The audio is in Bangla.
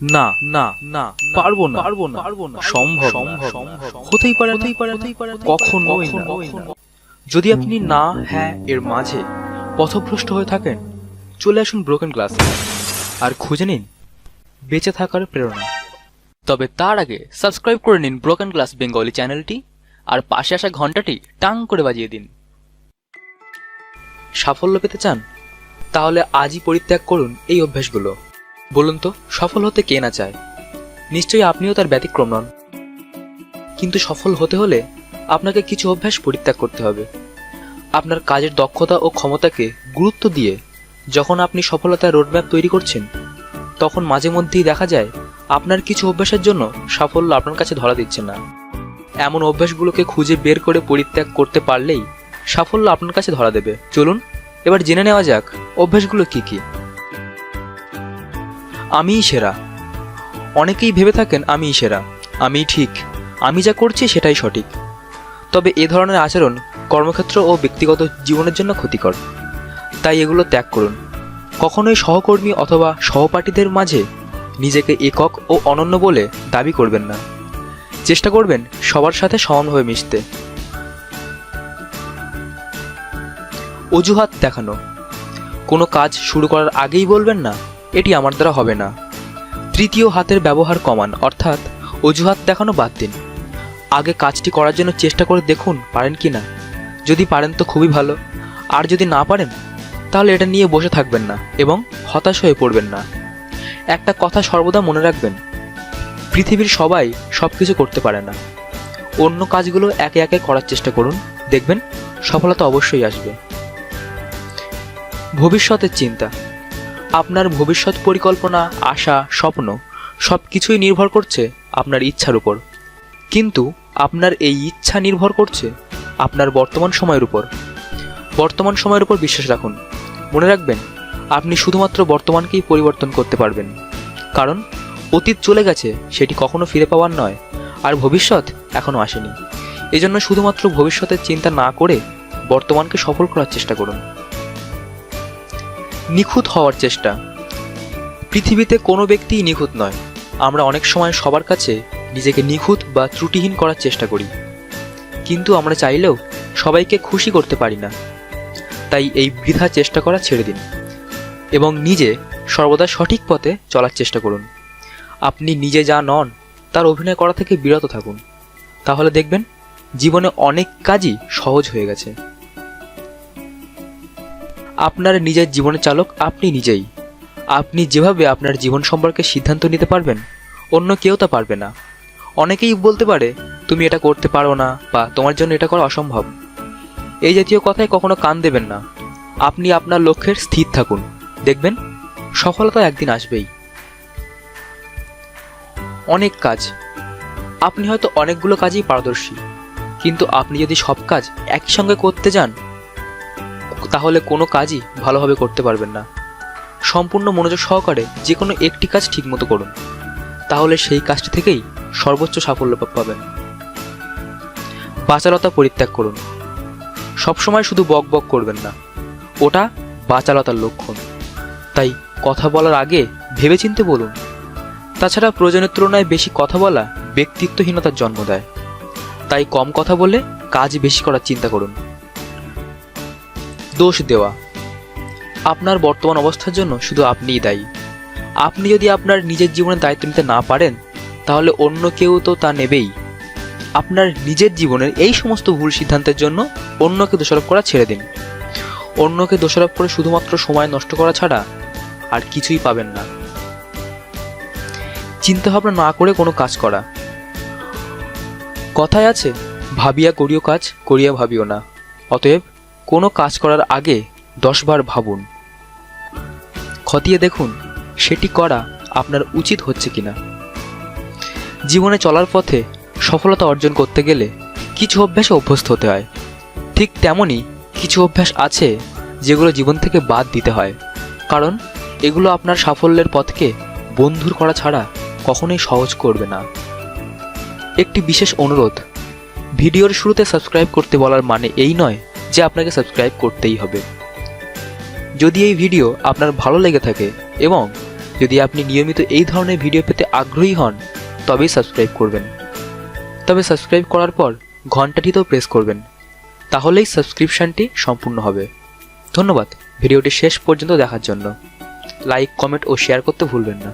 না না না পারবো না সম্ভব হতেই পারে কখনোই না। যদি আপনি না হ্যাঁ এর মাঝে পথভ্রষ্ট হয়ে থাকেন, চলে আসুন ব্রোকেন ক্লাসে আর খুঁজে নিন বেঁচে থাকার প্রেরণা। তবে তার আগে সাবস্ক্রাইব করে নিন ব্রোকেন ক্লাস বেঙ্গলি চ্যানেলটি আর পাশে আসা ঘন্টাটি টাং করে বাজিয়ে দিন। সাফল্য পেতে চান? তাহলে আজই পরিত্যাগ করুন এই অভ্যাসগুলো। বলুন তো, সফল হতে কে না চায়? নিশ্চয়ই আপনিও তার ব্যতিক্রম নন। কিন্তু সফল হতে হলে আপনাকে কিছু অভ্যাস পরিত্যাগ করতে হবে। আপনার কাজের দক্ষতা ও ক্ষমতাকে গুরুত্ব দিয়ে যখন আপনি সফলতার রোডম্যাপ তৈরি করছেন, তখন মাঝে মধ্যেই দেখা যায় আপনার কিছু অভ্যাসের জন্য সাফল্য আপনার কাছে ধরা দিচ্ছে না। এমন অভ্যাসগুলোকে খুঁজে বের করে পরিত্যাগ করতে পারলেই সাফল্য আপনার কাছে ধরা দেবে। চলুন এবার জেনে নেওয়া যাক অভ্যাসগুলো কি কি। আমিই সেরা। অনেকেই ভেবে থাকেন আমিই সেরা, আমিই ঠিক, আমি যা করছি সেটাই সঠিক। তবে এ ধরনের আচরণ কর্মক্ষেত্র ও ব্যক্তিগত জীবনের জন্য ক্ষতিকর। তাই এগুলো ত্যাগ করুন। কখনোই সহকর্মী অথবা সহপাঠীদের মাঝে নিজেকে একক ও অনন্য বলে দাবি করবেন না। চেষ্টা করবেন সবার সাথে সমানভাবে মিশতে। অজুহাত দেখানো। কোনো কাজ শুরু করার আগেই বলবেন না এটি আমার দ্বারা হবে না। তৃতীয় হাতের ব্যবহার কমান, অর্থাৎ অজুহাত দেখানো বাদ দিন। আগে কাজটি করার জন্য চেষ্টা করে দেখুন পারেন কি না। যদি পারেন তো খুবই ভালো, আর যদি না পারেন তাহলে এটা নিয়ে বসে থাকবেন না এবং হতাশ হয়ে পড়বেন না। একটা কথা সর্বদা মনে রাখবেন, পৃথিবীর সবাই সব কিছু করতে পারে না। অন্য কাজগুলো একে একে করার চেষ্টা করুন, দেখবেন সফলতা অবশ্যই আসবে। ভবিষ্যতের চিন্তা। আপনার ভবিষ্যৎ পরিকল্পনা, আশা, স্বপ্ন সব কিছুই নির্ভর করছে আপনার ইচ্ছার উপর। কিন্তু আপনার এই ইচ্ছা নির্ভর করছে আপনার বর্তমান সময়ের উপর। বর্তমান সময়ের উপর বিশ্বাস রাখুন। মনে রাখবেন, আপনি শুধুমাত্র বর্তমানকেই পরিবর্তন করতে পারবেন, কারণ অতীত চলে গেছে, সেটি কখনো ফিরে পাওয়ার নয়, আর ভবিষ্যৎ এখনো আসেনি। এজন্য শুধুমাত্র ভবিষ্যতের চিন্তা না করে বর্তমানকে সফল করার চেষ্টা করুন। নিখুঁত হওয়ার চেষ্টা। পৃথিবীতে কোনো ব্যক্তিই নিখুঁত নয়। আমরা অনেক সময় সবার কাছে নিজেকে নিখুঁত বা ত্রুটিহীন করার চেষ্টা করি, কিন্তু আমরা চাইলেও সবাইকে খুশি করতে পারি না। তাই এই বৃথা চেষ্টা করা ছেড়ে দিন এবং নিজে সর্বদা সঠিক পথে চলার চেষ্টা করুন। আপনি নিজে যা নন তার অভিনয় করা থেকে বিরত থাকুন, তাহলে দেখবেন জীবনে অনেক কাজই সহজ হয়ে গেছে। আপনার নিজের জীবনের চালক আপনি নিজেই। আপনি যেভাবে আপনার জীবন সম্পর্কে সিদ্ধান্ত নিতে পারবেন, অন্য কেউ তা পারবে না। অনেকেই বলতে পারে তুমি এটা করতে পারো না বা তোমার জন্য এটা করা অসম্ভব। এই জাতীয় কথায় কখনো কান দেবেন না। আপনি আপনার লক্ষ্যের স্থির থাকুন, দেখবেন সফলতা একদিন আসবেই। অনেক কাজ। আপনি হয়তো অনেকগুলো কাজেই পারদর্শী, কিন্তু আপনি যদি সব কাজ একই সঙ্গে করতে যান তাহলে কোনো কাজই ভালোভাবে করতে পারবেন না। সম্পূর্ণ মনোযোগ সহকারে যে কোনো একটি কাজ ঠিকমতো করুন, তাহলে সেই কাজটি থেকেই সর্বোচ্চ সাফল্য পাবেন। বাচালতা পরিত্যাগ করুন। সবসময় শুধু বক বক করবেন না, ওটা বাচালতার লক্ষণ। তাই কথা বলার আগে ভেবেচিন্তে বলুন। তাছাড়া প্রয়োজনের তুলনায় বেশি কথা বলা ব্যক্তিত্বহীনতার জন্ম দেয়। তাই কম কথা বলে কাজ বেশি করার চিন্তা করুন। দোষ দেওয়া। আপনার বর্তমান অবস্থার জন্য শুধু আপনিই দায়ী। আপনি যদি আপনার নিজের জীবনের দায়িত্ব নিতে না পারেন তাহলে অন্য কেউ তো তা নেবেই। আপনার নিজের জীবনের এই সমস্ত ভুল সিদ্ধান্তের জন্য অন্যকে দোষারোপ করা ছেড়ে দিন। অন্যকে দোষারোপ করে শুধুমাত্র সময় নষ্ট করা ছাড়া আর কিছুই পাবেন না। চিন্তা ভাবনা না করে কোনো কাজ করা। কথায় আছে, ভাবিয়া করিও কাজ, করিয়া ভাবিও না। অতএব কোনো কাজ করার আগে 10 বার ভাবুন, খতিয়ে দেখুন সেটি করা আপনার উচিত হচ্ছে কিনা। জীবনে চলার পথে সফলতা অর্জন করতে গেলে কিছু অভ্যাসে অভ্যস্ত হতে হয়। ঠিক তেমনই কিছু অভ্যাস আছে যেগুলো জীবন থেকে বাদ দিতে হয়, কারণ এগুলো আপনার সাফল্যের পথকে বন্ধুর করা ছাড়া কখনোই সহজ করবে না। একটি বিশেষ অনুরোধ, ভিডিওর শুরুতে সাবস্ক্রাইব করতে বলার মানে এই নয় যে আপনাকে সাবস্ক্রাইব করতেই হবে। যদি এই ভিডিও আপনার ভালো লেগে থাকে এবং যদি আপনি নিয়মিত এই ধরনের ভিডিও পেতে আগ্রহী হন তবেই সাবস্ক্রাইব করবেন। তবে সাবস্ক্রাইব করার পর ঘন্টাটিতেও প্রেস করবেন, তাহলেই সাবস্ক্রিপশনটি সম্পূর্ণ হবে। ধন্যবাদ ভিডিওটি শেষ পর্যন্ত দেখার জন্য। লাইক, কমেন্ট ও শেয়ার করতে ভুলবেন না।